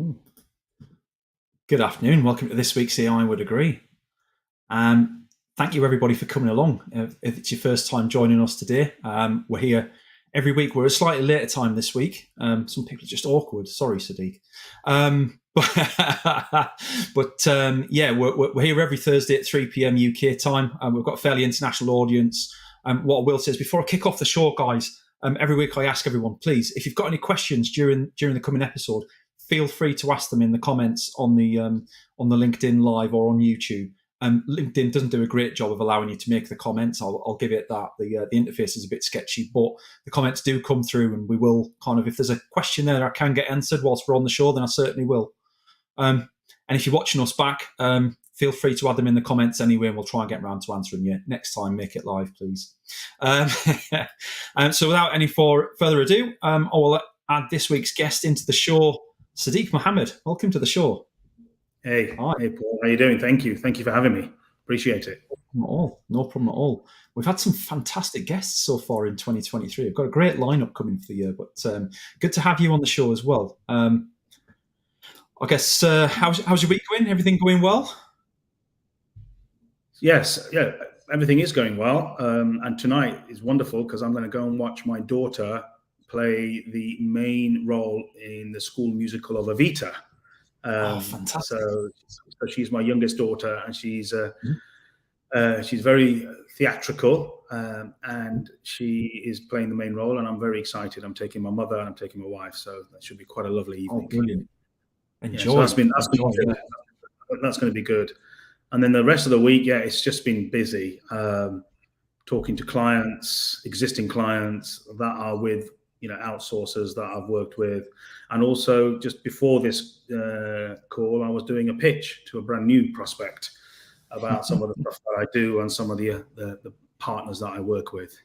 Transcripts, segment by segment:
Ooh. Good afternoon. Welcome to this week's AI Would Agree. Thank you, everybody, for coming along. If it's your first time joining us today, we're here every week. We're a slightly later time this week. Some people are just awkward. Sorry, Sadiq. We're here every Thursday at 3 p.m. UK time. We've got a fairly international audience. What I will say is, before I kick off the show, guys, every week I ask everyone, please, if you've got any questions during the coming episode, feel free to ask them in the comments on the LinkedIn Live or on YouTube. LinkedIn doesn't do a great job of allowing you to make the comments. I'll give it that. The interface is a bit sketchy, but the comments do come through, and we will if there's a question there that I can get answered whilst we're on the show, then I certainly will. And if you're watching us back, feel free to add them in the comments anyway, and we'll try and get around to answering you next time. Make it live, please. So without any further ado, I will add this week's guest into the show. Sadiq Mohammed, welcome to the show. Hey, Hi. Hey, Paul. How are you doing? Thank you for having me. Appreciate it. No problem at all. We've had some fantastic guests so far in 2023. We've got a great lineup coming for the year, but good to have you on the show as well. I guess, how's your week going? Everything going well? Yes, yeah, everything is going well. And tonight is wonderful because I'm going to go and watch my daughter play the main role in the school musical of Evita. Fantastic! So she's my youngest daughter, and she's very theatrical, and she is playing the main role. And I'm very excited. I'm taking my mother and I'm taking my wife, so that should be quite a lovely evening. Oh, brilliant! Enjoy. Yeah, so that's going to be good. And then the rest of the week, it's just been busy, talking to clients, existing clients that are with outsourcers that I've worked with. And also just before this call, I was doing a pitch to a brand new prospect about some of the stuff that I do and some of the partners that I work with.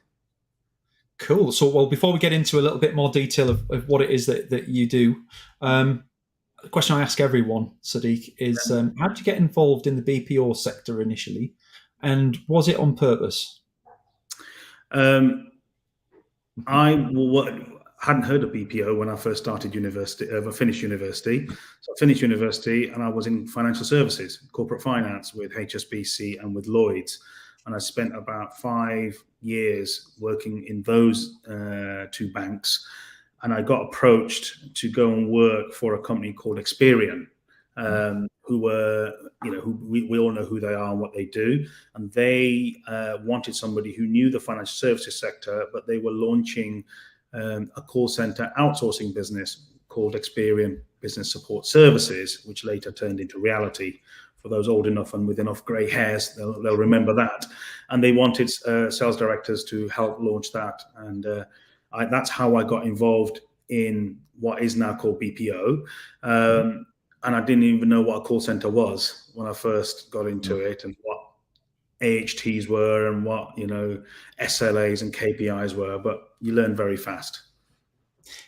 Cool. So, well, before we get into a little bit more detail of what it is that you do, the question I ask everyone, Sadiq, is how did you get involved in the BPO sector initially? And was it on purpose? I hadn't heard of BPO when I first started university. I finished university. So I finished university and I was in financial services, corporate finance with HSBC and with Lloyds. And I spent about 5 years working in those two banks. And I got approached to go and work for a company called Experian, who were, we all know who they are and what they do. And they wanted somebody who knew the financial services sector, but they were launching a call center outsourcing business called Experian Business Support Services, which later turned into reality. For those old enough and with enough gray hairs, they'll remember that. And they wanted sales directors to help launch that. And that's how I got involved in what is now called BPO. And I didn't even know what a call center was when I first got into it, and what AHTs were and what, SLAs and KPIs were, but you learn very fast.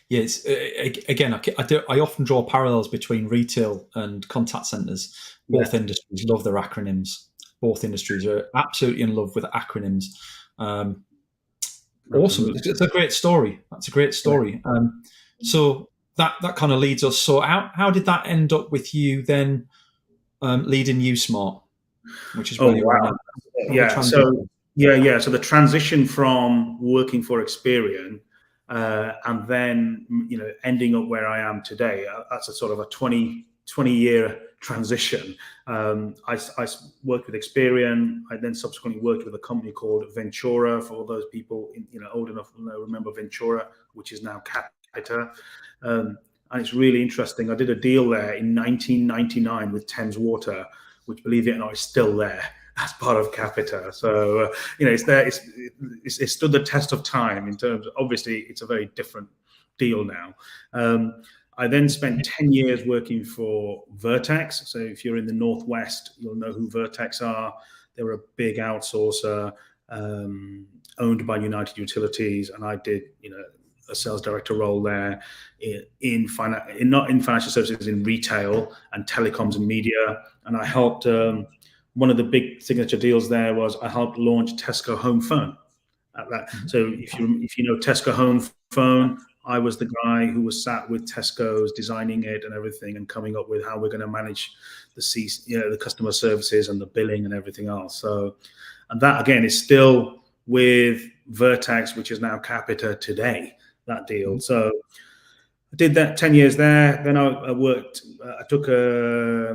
Yes, again, I often draw parallels between retail and contact centers. Both industries love their acronyms. Both industries are absolutely in love with acronyms. Awesome. It's a great story. That's a great story. So that kind of leads us. So how did that end up with you then leading USmart, which is where you are now? So the transition from working for Experian and then ending up where I am today, that's a sort of a 20-year transition. I worked with Experian. I then subsequently worked with a company called Ventura. For all those people old enough to remember Ventura, which is now Capita. And it's really interesting. I did a deal there in 1999 with Thames Water, which, believe it or not, is still there as part of Capita. So it's there. It's stood the test of time in terms of, obviously, it's a very different deal now. I then spent 10 years working for Vertex. So if you're in the Northwest, you'll know who Vertex are. They were a big outsourcer owned by United Utilities, and I did, a sales director role there not in financial services, in retail and telecoms and media. And I helped, one of the big signature deals there was I helped launch Tesco Home Phone at that. So if you know Tesco Home Phone, I was the guy who was sat with Tesco's, designing it and everything, and coming up with how we're going to manage the customer services and the billing and everything else. So, and that again is still with Vertex, which is now Capita today, that deal. So I did that 10 years there. Then I took a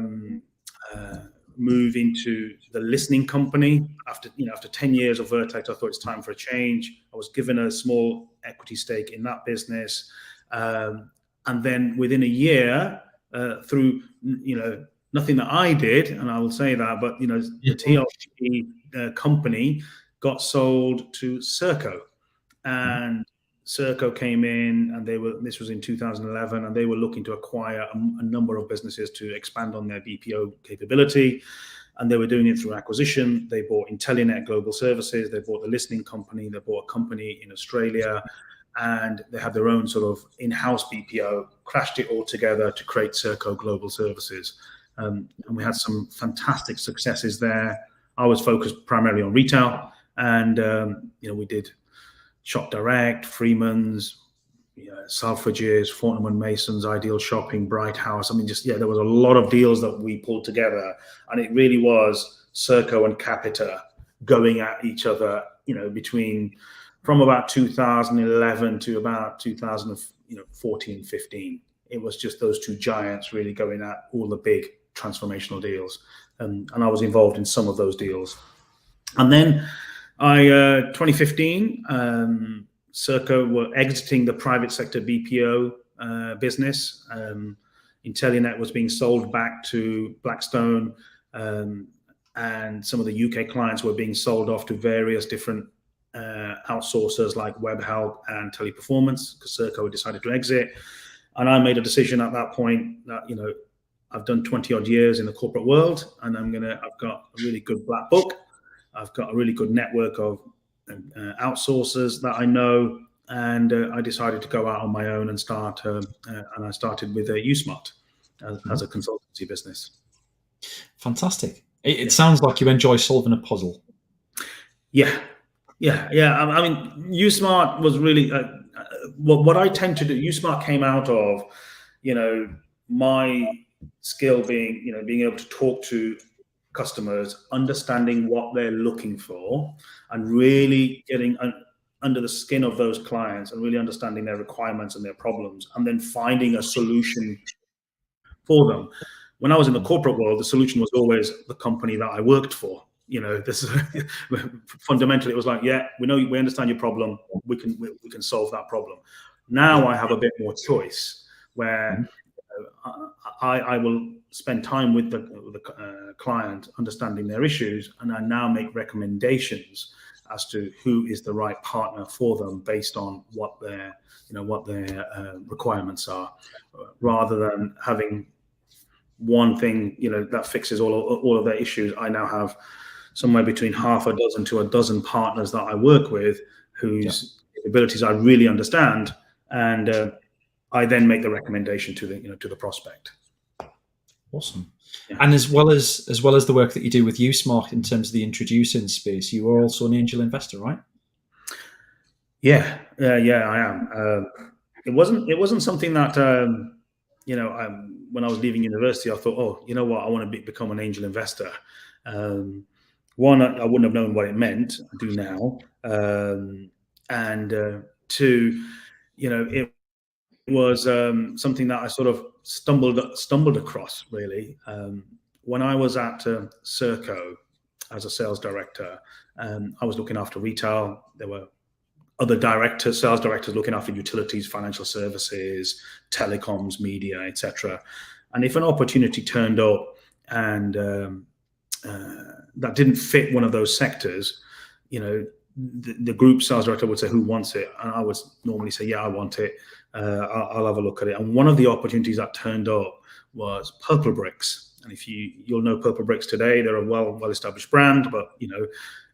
move into the listening company. After 10 years of Vertex, I thought it's time for a change. I was given a small equity stake in that business. And then within a year, through, nothing that I did, and I will say that, but, the TLT company got sold to Serco, and Serco came in, and this was in 2011, and they were looking to acquire a number of businesses to expand on their BPO capability, and they were doing it through acquisition. They bought Intellinet Global Services, they bought the listening company, they bought a company in Australia, and they had their own sort of in-house BPO, crashed it all together to create Serco Global Services. And we had some fantastic successes there. I was focused primarily on retail, and we did Shop Direct, Freeman's, Selfridges, Fortnum & Mason's, Ideal Shopping, Bright House. I mean, there was a lot of deals that we pulled together, and it really was Serco and Capita going at each other, from about 2011 to about 2014, 15. It was just those two giants really going at all the big transformational deals. And I was involved in some of those deals. And then 2015, Serco were exiting the private sector BPO business. Intellinet was being sold back to Blackstone, and some of the UK clients were being sold off to various different outsourcers like Webhelp and Teleperformance, because Serco had decided to exit. And I made a decision at that point that, I've done 20 odd years in the corporate world, and I've got a really good black book. I've got a really good network of outsourcers that I know, and I decided to go out on my own and start. And I started with USmart as a consultancy business. Fantastic. It sounds like you enjoy solving a puzzle. Yeah. I mean, USmart was really what I tend to do. USmart came out of, my skill being, being able to talk to customers, understanding what they're looking for, and really getting under the skin of those clients and really understanding their requirements and their problems, and then finding a solution for them. When I was in the corporate world, the solution was always the company that I worked for. This is fundamentally, it was like, we understand your problem. We can solve that problem. Now I have a bit more choice, where I will spend time with the client, understanding their issues, and I now make recommendations as to who is the right partner for them based on what their requirements are, rather than having one thing that fixes all of their issues. I now have somewhere between half a dozen to a dozen partners that I work with whose abilities I really understand, and I then make the recommendation to the prospect. Awesome. Yeah. And as well as the work that you do with USmart in terms of the introducing space, you are also an angel investor, right? Yeah, I am. It wasn't something that when I was leaving university, I thought, I want to become an angel investor. One, I wouldn't have known what it meant. I do now. And two, it was something that I sort of stumbled across, really. When I was at Serco as a sales director, I was looking after retail. There were other sales directors looking after utilities, financial services, telecoms, media, etc. And if an opportunity turned up and that didn't fit one of those sectors, the group sales director would say, "Who wants it?" And I would normally say, "Yeah, I want it. I'll have a look at it." And one of the opportunities that turned up was Purple Bricks. And if you'll know Purple Bricks today, they're a well-established brand, but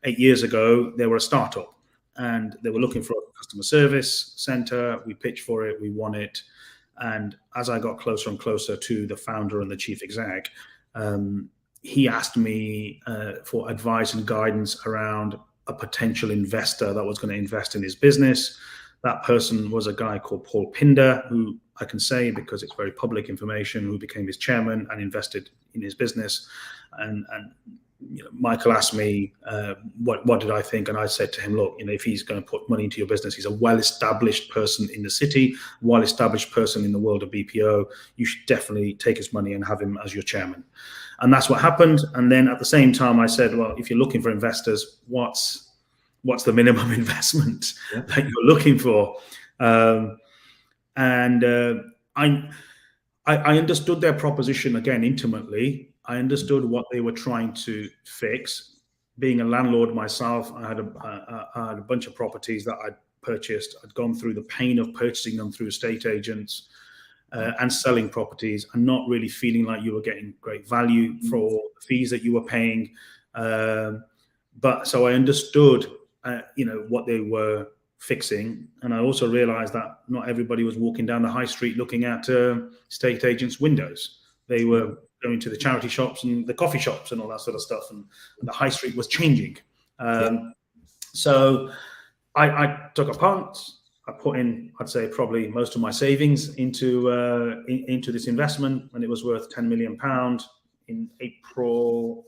8 years ago they were a startup, and they were looking for a customer service center. We pitched for it, we won it, and as I got closer and closer to the founder and the chief exec, he asked me for advice and guidance around a potential investor that was going to invest in his business. That person was a guy called Paul Pinder, who I can say because it's very public information, who became his chairman and invested in his business. And Michael asked me, what did I think? And I said to him, look, if he's going to put money into your business, he's a well-established person in the city, well-established person in the world of BPO. You should definitely take his money and have him as your chairman. And that's what happened. And then at the same time, I said, well, if you're looking for investors, what's the minimum investment that you're looking for? I understood their proposition again intimately. I understood what they were trying to fix. Being a landlord myself, I had a bunch of properties that I'd purchased. I'd gone through the pain of purchasing them through estate agents and selling properties and not really feeling like you were getting great value for the fees that you were paying. But so I understood, what they were fixing. And I also realized that not everybody was walking down the high street looking at estate agents' windows. They were going to the charity shops and the coffee shops and all that sort of stuff. And the high street was changing. So I took a punt. I put in, I'd say, probably most of my savings into this investment, and it was worth £10 million in April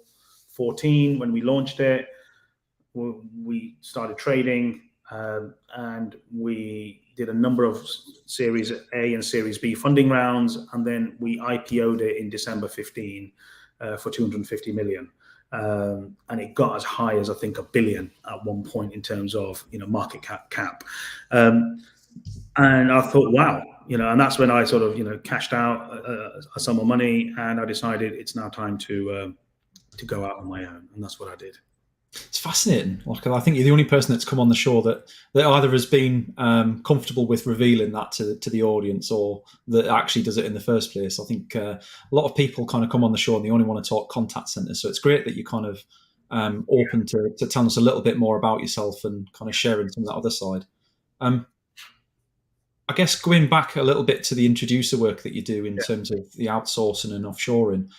14 when we launched it. We started trading, and we did a number of Series A and Series B funding rounds, and then we IPO'd it in December 15 for 250 million. And it got as high as I think $1 billion at one point in terms of market cap. And I thought, wow, and that's when I sort of cashed out a sum of money, and I decided it's now time to go out on my own, and that's what I did. It's fascinating. Like, I think you're the only person that's come on the show that either has been comfortable with revealing that to the audience, or that actually does it in the first place. I think a lot of people kind of come on the show and they only want to talk contact centers. So it's great that you kind of open to telling us a little bit more about yourself and kind of sharing some of that other side. I guess going back a little bit to the introducer work that you do in terms of the outsourcing and offshoring,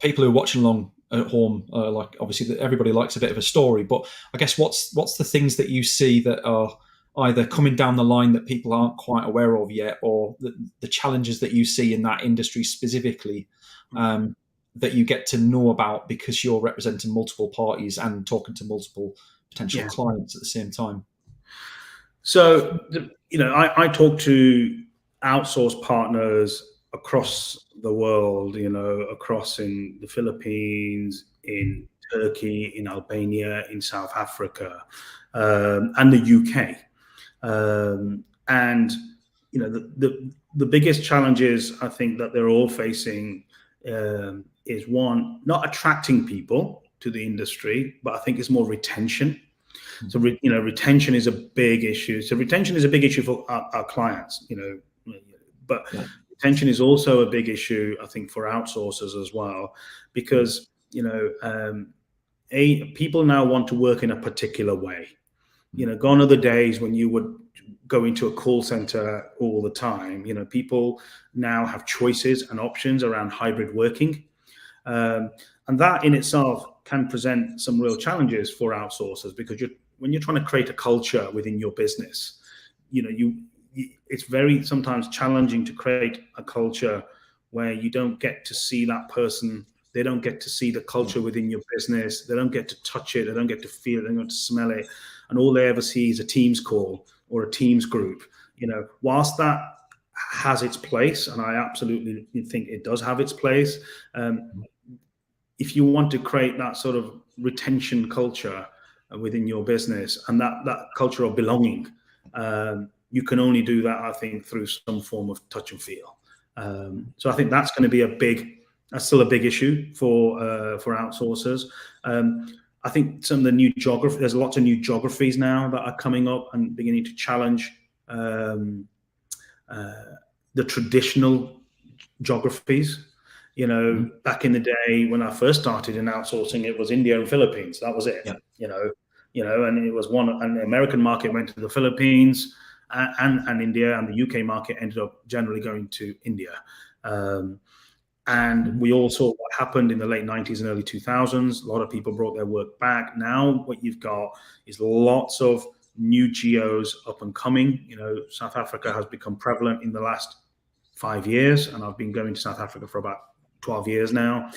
people who are watching along at home, like obviously everybody likes a bit of a story, but I guess what's the things that you see that are either coming down the line that people aren't quite aware of yet, or the challenges that you see in that industry specifically that you get to know about because you're representing multiple parties and talking to multiple potential clients at the same time? So, I talk to outsource partners across the world, across in the Philippines, in Turkey, in Albania, in South Africa, and the UK. And the biggest challenges I think that they're all facing is, one, not attracting people to the industry, but I think it's more retention. So, retention is a big issue. So retention is a big issue for our clients, but retention is also a big issue, I think, for outsourcers as well, because, people now want to work in a particular way. Gone are the days when you would go into a call center all the time. People now have choices and options around hybrid working. And that in itself can present some real challenges for outsourcers, because when you're trying to create a culture within your business, it's very sometimes challenging to create a culture where you don't get to see that person. They don't get to see the culture within your business. They don't get to touch it. They don't get to feel it. They don't get to smell it. And all they ever see is a Teams call or a Teams group. Whilst that has its place, and I absolutely think it does have its place, if you want to create that sort of retention culture within your business and that culture of belonging, you can only do that, I think, through some form of touch and feel. So I think that's going to be still a big issue for outsourcers. I think some of the new geography, there's lots of new geographies now that are coming up and beginning to challenge the traditional geographies. Back in the day when I first started in outsourcing, it was India and Philippines. That was it. And it was and the American market went to the Philippines, and India, and the UK market ended up generally going to India. And we all saw what happened in the late 90s and early 2000s. A lot of people brought their work back. Now what you've got is lots of new geos up and coming. South Africa has become prevalent in the last 5 years, and I've been going to South Africa for about 12 years now.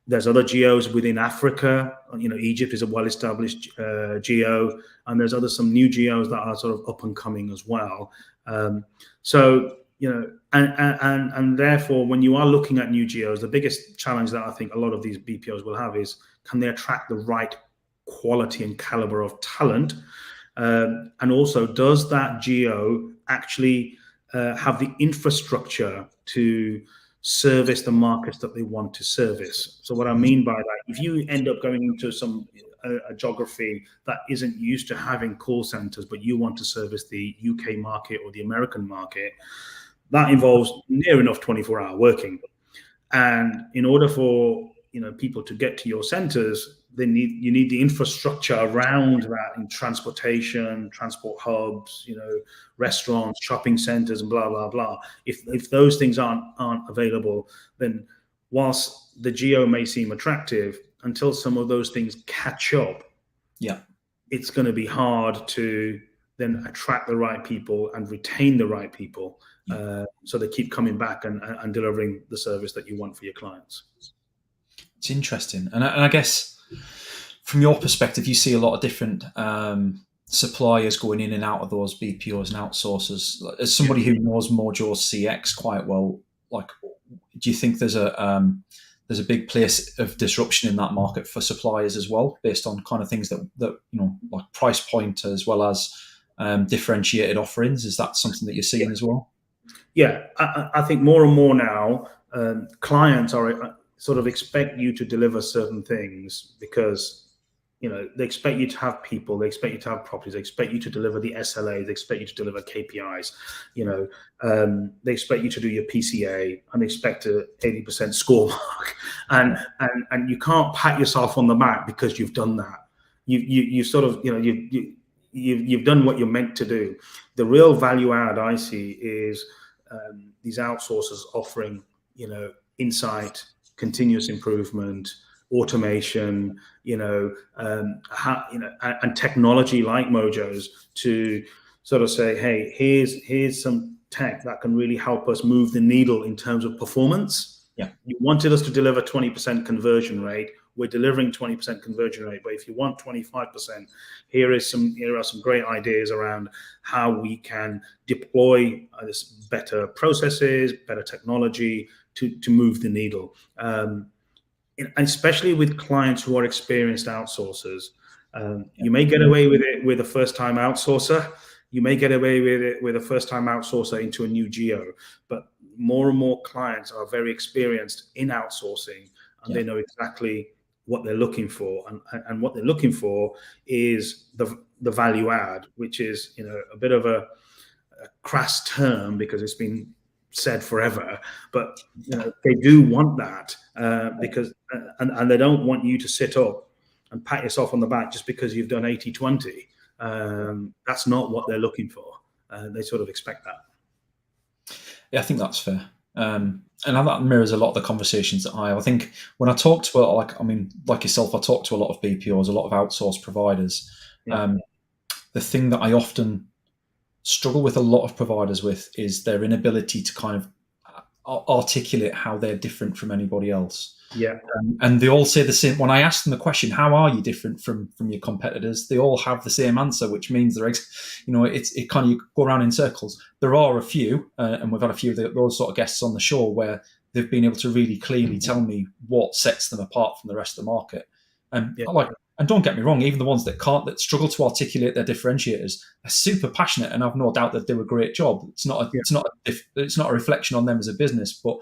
There's other geos within Africa. Egypt is a well-established geo, and there's some new geos that are sort of up and coming as well. And therefore, when you are looking at new geos, the biggest challenge that I think a lot of these BPOs will have is, can they attract the right quality and caliber of talent? And also, does that geo actually have the infrastructure to service the markets that they want to service? So what I mean by that, if you end up going into a geography that isn't used to having call centers, but you want to service the UK market or the American market, that involves near enough 24-hour working. And in order for people to get to your centers, you need the infrastructure around that in transportation, transport hubs, restaurants, shopping centers, and blah blah blah. If those things aren't available, then whilst the geo may seem attractive, until some of those things catch up, it's going to be hard to then attract the right people and retain the right people, so they keep coming back and delivering the service that you want for your clients. It's interesting. And I guess from your perspective, you see a lot of different suppliers going in and out of those BPOs and outsourcers. As somebody who knows MOJO-CX quite well, do you think there's a big place of disruption in that market for suppliers as well, based on kind of things that like price point as well as differentiated offerings? Is that something that you're seeing as well? Yeah, I think more and more now, clients are sort of expect you to deliver certain things because they expect you to have people, they expect you to have properties, they expect you to deliver the SLA, they expect you to deliver KPIs, they expect you to do your PCA, and they expect a 80% score mark, and you can't pat yourself on the back because you've done that. You sort of you've done what you're meant to do. The real value add I see is these outsourcers offering insight, continuous improvement, automation, and technology like Mojo's to sort of say, hey, here's some tech that can really help us move the needle in terms of performance. Yeah, you wanted us to deliver 20% conversion rate. We're delivering 20% conversion rate, but if you want 25%, here are some great ideas around how we can deploy better processes, better technology to move the needle. And especially with clients who are experienced outsourcers, you may get away with it with a first-time outsourcer. You may get away with it with a first-time outsourcer into a new geo, but more and more clients are very experienced in outsourcing, and they know exactly what they're looking for, and what they're looking for is the value add, which is a bit of a crass term because it's been said forever, but they do want that because and they don't want you to sit up and pat yourself on the back just because you've done 80-20. That's not what they're looking for. They sort of expect that. Yeah, I think that's fair. And that mirrors a lot of the conversations that I have. I think when I talk to like yourself, I talk to a lot of BPOs, a lot of outsourced providers. The thing that I often struggle with a lot of providers with is their inability to kind of articulate how they're different from anybody else. Yeah. And they all say the same. When I ask them the question, how are you different from your competitors? They all have the same answer, which means it kind of, you go around in circles. There are a few, and we've had a few of those sort of guests on the show where they've been able to really clearly tell me what sets them apart from the rest of the market. And don't get me wrong, even the ones that struggle to articulate their differentiators are super passionate, and I've no doubt that do a great job. It's not a reflection on them as a business, but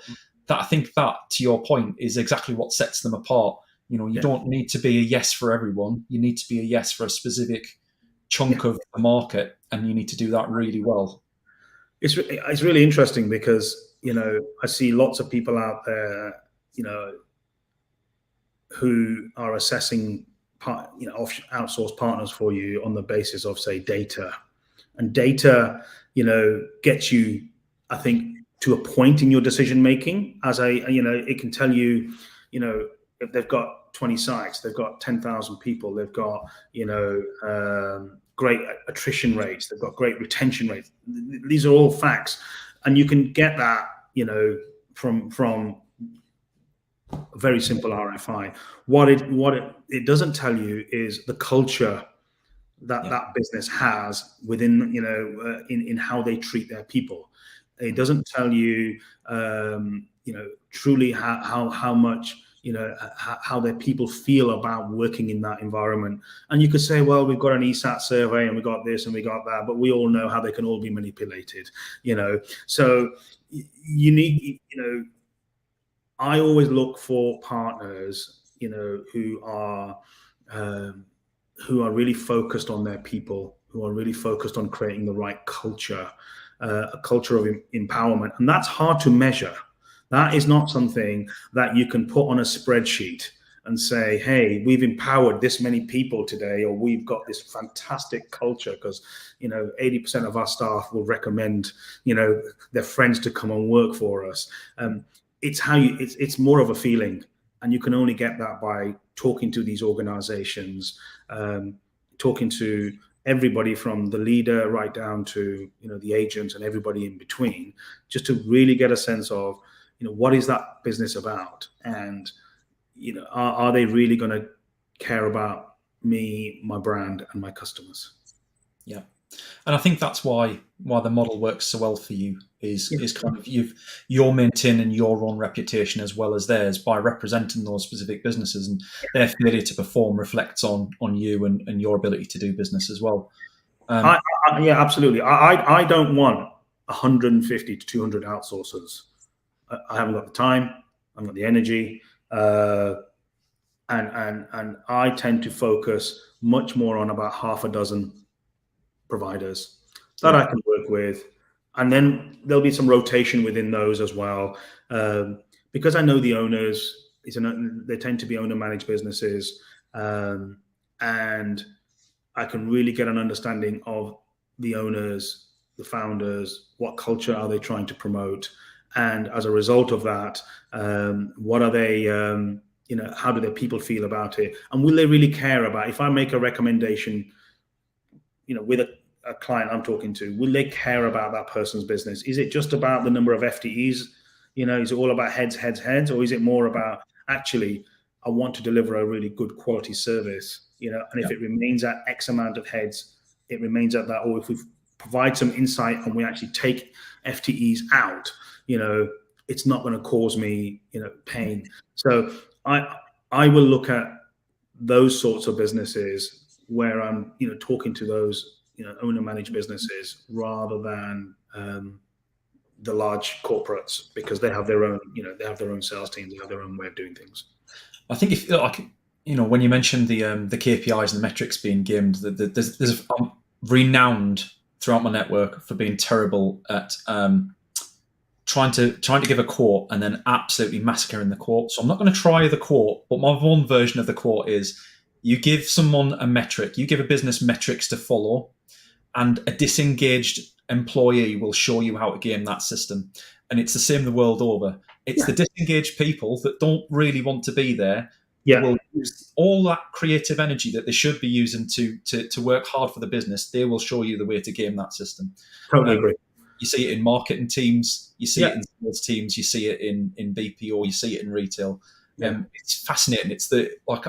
I think that, to your point, is exactly what sets them apart. You don't need to be a yes for everyone. You need to be a yes for a specific chunk of the market, and you need to do that really well. It's really interesting because I see lots of people out there, who are assessing outsourced partners for you on the basis of, say, data, and data gets you, I think, to a point in your decision making. It can tell you, if they've got 20 sites, they've got 10,000 people, they've got great attrition rates. They've got great retention rates. These are all facts, and you can get that, from a very simple RFI. What it doesn't tell you is the culture that business has within, in how they treat their people. It doesn't tell you, truly how much, how their people feel about working in that environment. And you could say, well, we've got an ESAT survey and we got this and we got that, but we all know how they can all be manipulated, So you need, I always look for partners, who are really focused on their people, who are really focused on creating the right culture, a culture of empowerment. And that's hard to measure. That is not something that you can put on a spreadsheet and say, hey, we've empowered this many people today, or we've got this fantastic culture because, 80% of our staff will recommend, their friends to come and work for us. It's more of a feeling. And you can only get that by talking to these organizations, talking to everybody from the leader right down to, the agents and everybody in between, just to really get a sense of, what is that business about? And, are they really going to care about me, my brand, and my customers? Yeah. And I think that's why the model works so well for you is kind of you're maintaining your own reputation as well as theirs by representing those specific businesses, and their failure to perform reflects on you and your ability to do business as well. Yeah, absolutely. I don't want 150 to 200 outsourcers. I haven't got the time. I haven't got the energy. And I tend to focus much more on about half a dozen providers that I can work with. And then there'll be some rotation within those as well. Because I know the owners, they tend to be owner-managed businesses. And I can really get an understanding of the owners, the founders, what culture are they trying to promote? And as a result of that, what are they, how do their people feel about it? And will they really care about, if I make a recommendation, with a client I'm talking to, will they care about that person's business? Is it just about the number of FTEs? Is it all about heads? Or is it more about, actually, I want to deliver a really good quality service, and if it remains at X amount of heads, it remains at that, or if we provide some insight and we actually take FTEs out, it's not going to cause me, pain. So I will look at those sorts of businesses where I'm, talking to those, owner-managed businesses rather than the large corporates, because they have their own, they have their own sales teams, they have their own way of doing things. I think if when you mentioned the KPIs and the metrics being gamed, I'm renowned throughout my network for being terrible at trying to give a quote and then absolutely massacring the quote. So I'm not going to try the quote, but my one version of the quote is: you give someone a metric, you give a business metrics to follow, and a disengaged employee will show you how to game that system. And it's the same the world over. It's the disengaged people that don't really want to be there. Will use all that creative energy that they should be using to work hard for the business. They will show you the way to game that system. Totally agree. You see it in marketing teams, you see it in sales teams, you see it in BPO, you see it in retail. It's fascinating.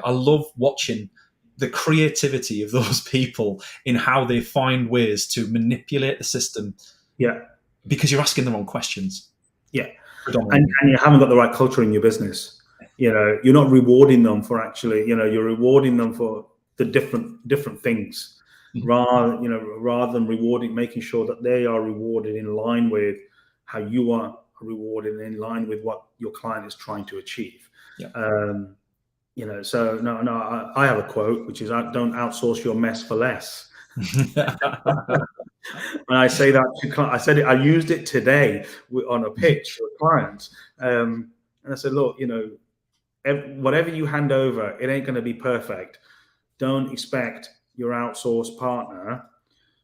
I love watching the creativity of those people in how they find ways to manipulate the system. Yeah. Because you're asking the wrong questions. Yeah. And you haven't got the right culture in your business. You're not rewarding them for actually, you're rewarding them for the different things. Rather than making sure that they are rewarded in line with how you are rewarded, in line with what your client is trying to achieve. So no, I have a quote, which is, don't outsource your mess for less. And I say that I used it today on a pitch for a client. And I said, look, whatever you hand over, it ain't going to be perfect. Don't expect your outsourced partner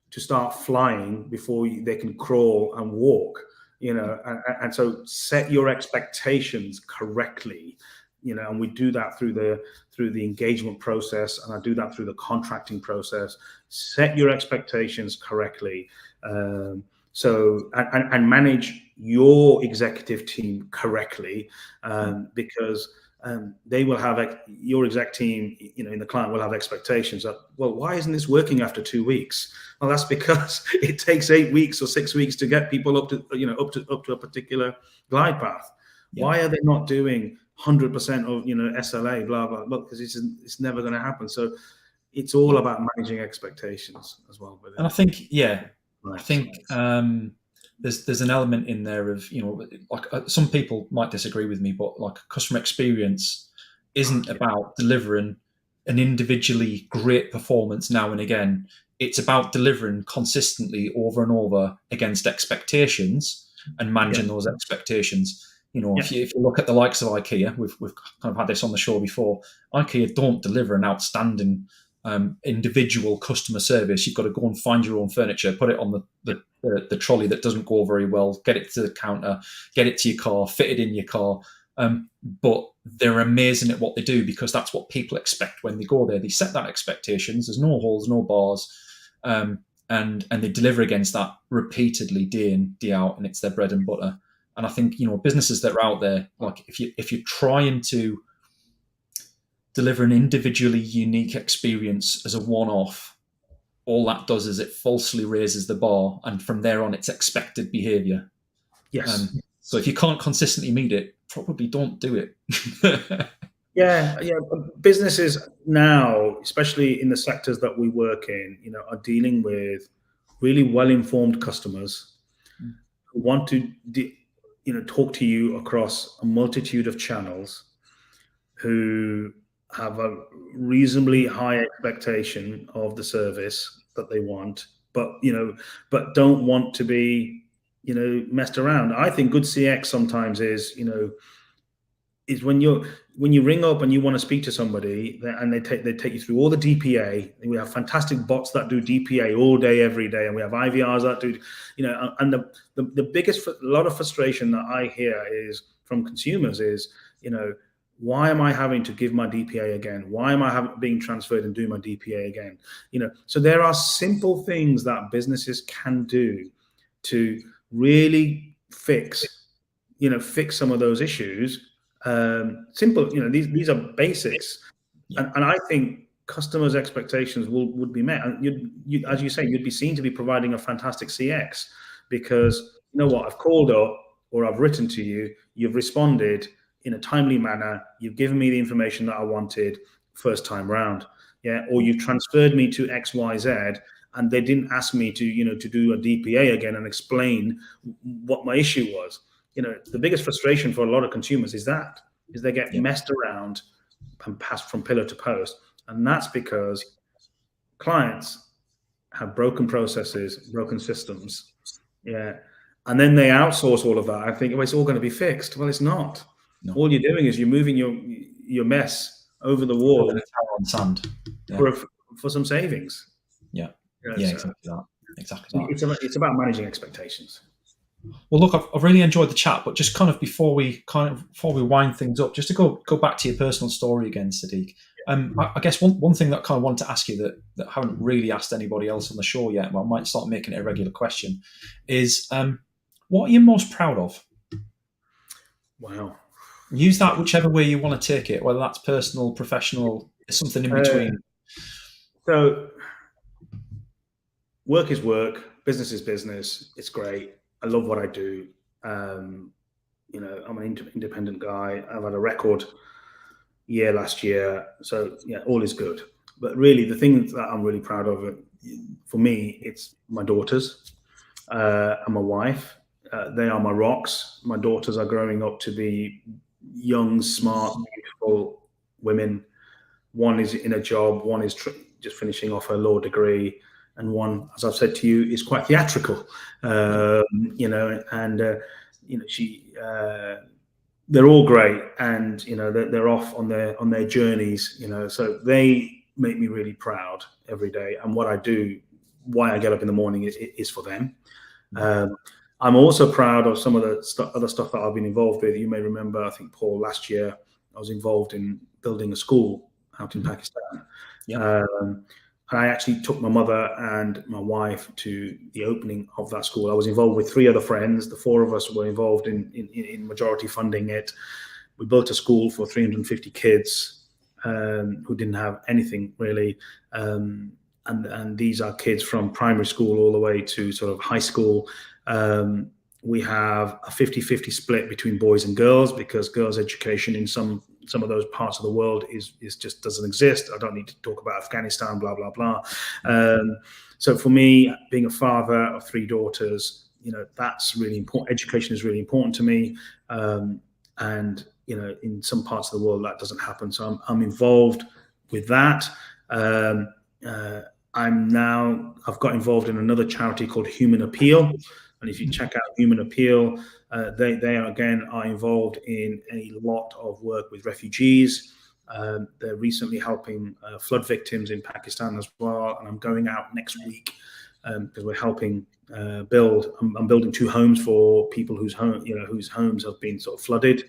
to start flying before they can crawl and walk, and so set your expectations correctly. and we do that through the engagement process, and I do that through the contracting process. Set your expectations correctly, and manage your executive team correctly, because they will have, your exec team, in the client will have expectations that, well, why isn't this working after 2 weeks? Well, that's because it takes 8 weeks or 6 weeks to get people up to a particular glide path. Yeah. Why are they not doing 100% of SLA, blah blah blah? Because it's never going to happen. So it's all about managing expectations as well. And I think, I think there's an element in there of, like some people might disagree with me, but like customer experience isn't about delivering an individually great performance now and again. It's about delivering consistently over and over against expectations and managing those expectations. If you look at the likes of IKEA, we've kind of had this on the show before. IKEA don't deliver an outstanding individual customer service. You've got to go and find your own furniture, put it on the trolley that doesn't go very well, get it to the counter, get it to your car, fit it in your car. But they're amazing at what they do because that's what people expect when they go there. They set that expectations. There's no holes, no bars, and they deliver against that repeatedly, day in, day out, and it's their bread and butter. And I think businesses that are out there, like if you're trying to deliver an individually unique experience as a one-off, all that does is it falsely raises the bar, and from there on, it's expected behaviour. Yes. So if you can't consistently meet it, probably don't do it. Yeah. Businesses now, especially in the sectors that we work in, are dealing with really well-informed customers who want to, talk to you across a multitude of channels, who have a reasonably high expectation of the service that they want, but don't want to be messed around. I think good CX sometimes is when you ring up and you want to speak to somebody and they take you through all the DPA. We have fantastic bots that do DPA all day, every day, and we have IVRs that do, and the biggest, a lot of frustration that I hear is from consumers is, why am I having to give my DPA again? Why am I being transferred and do my DPA again? So there are simple things that businesses can do to really fix some of those issues. Simple, these are basics, and I think customers' expectations would be met. And as you say, you'd be seen to be providing a fantastic CX because I've called up or I've written to you, you've responded in a timely manner, you've given me the information that I wanted first time round, or you transferred me to XYZ, and they didn't ask me to do a DPA again and explain what my issue was. The biggest frustration for a lot of consumers is they get messed around and passed from pillar to post, and that's because clients have broken processes, broken systems, and then they outsource all of that. I think it's all going to be fixed. Well, it's not. No. All you're doing is you're moving your mess over the wall on sand for some savings. Exactly that. It's about managing expectations. Well, look, I've really enjoyed the chat, but just before we wind things up, just to go back to your personal story again, Sadiq. I guess one thing that I kind of wanted to ask you that I haven't really asked anybody else on the show yet, but I might start making it a regular question, is what are you most proud of? Wow. Use that whichever way you want to take it, whether that's personal, professional, something in between. So work is work, business is business. It's great. I love what I do. I'm an independent guy. I've had a record year last year. So all is good. But really the thing that I'm really proud of, for me, it's my daughters and my wife. They are my rocks. My daughters are growing up to be young, smart, beautiful women. One is in a job, one is just finishing off her law degree, and one, as I've said to you, is quite theatrical. They're all great, and they're off on their journeys. So they make me really proud every day, and what I do, why I get up in the morning is for them. I'm also proud of some of the other stuff that I've been involved with. You may remember, I think, Paul, last year I was involved in building a school out in Pakistan. And I actually took my mother and my wife to the opening of that school. I was involved with 3 other friends. The 4 of us were involved in majority funding it. We built a school for 350 kids who didn't have anything really. And these are kids from primary school all the way to sort of high school. We have a 50-50 split between boys and girls, because girls' education in some of those parts of the world is just doesn't exist. I don't need to talk about Afghanistan, blah, blah, blah. So for me, being a father of 3 daughters, that's really important. Education is really important to me. And, in some parts of the world that doesn't happen. So I'm involved with that. I've got involved in another charity called Human Appeal. And if you check out Human Appeal, they again are involved in a lot of work with refugees. They're recently helping flood victims in Pakistan as well. And I'm going out next week because we're helping build. I'm building 2 homes for people whose homes have been sort of flooded.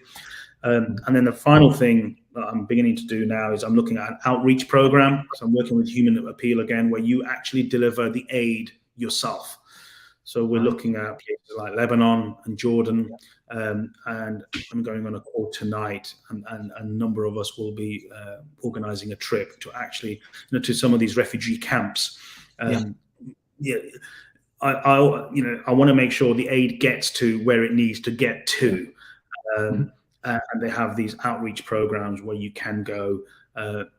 And then the final thing that I'm beginning to do now is I'm looking at an outreach program. So I'm working with Human Appeal again, where you actually deliver the aid yourself. So we're looking at places like Lebanon and Jordan, and I'm going on a call tonight, and a number of us will be organising a trip to actually, to some of these refugee camps. I want to make sure the aid gets to where it needs to get to, and they have these outreach programs where you can go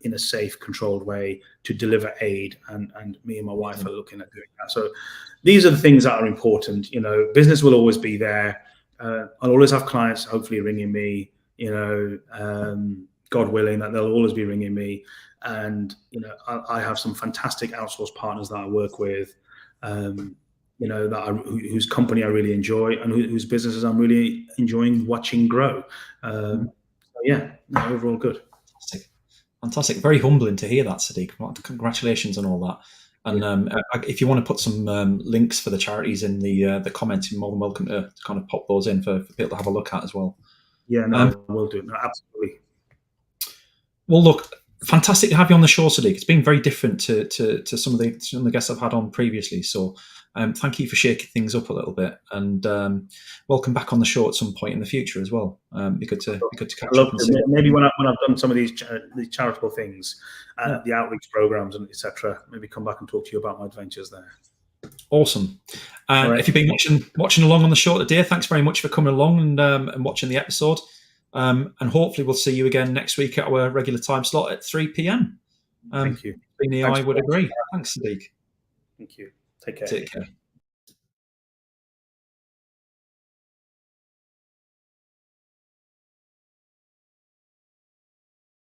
in a safe, controlled way to deliver aid, and me and my wife are looking at doing that. So these are the things that are important. Business will always be there. I'll always have clients hopefully ringing me, God willing, that they'll always be ringing me. And I have some fantastic outsource partners that I work with, whose company I really enjoy, and whose businesses I'm really enjoying watching grow. Overall good. Fantastic. Very humbling to hear that, Sadiq. Congratulations on all that. And if you want to put some links for the charities in the comments, you're more than welcome to kind of pop those in for people to have a look at as well. Yeah, no, I will do. No, absolutely. Well, look, fantastic to have you on the show, Sadiq. It's been very different to some of the guests I've had on previously. So thank you for shaking things up a little bit, and welcome back on the show at some point in the future as well. Be good to catch up. Maybe when I've done some of these charitable things, the outreach programs and etc., maybe come back and talk to you about my adventures there. Awesome. Right. If you've been watching along on the show today, thanks very much for coming along and watching the episode. And hopefully we'll see you again next week at our regular time slot at 3 p.m. Thank you. I would agree. Thanks, Sadiq. Thank you. Take care. Take care.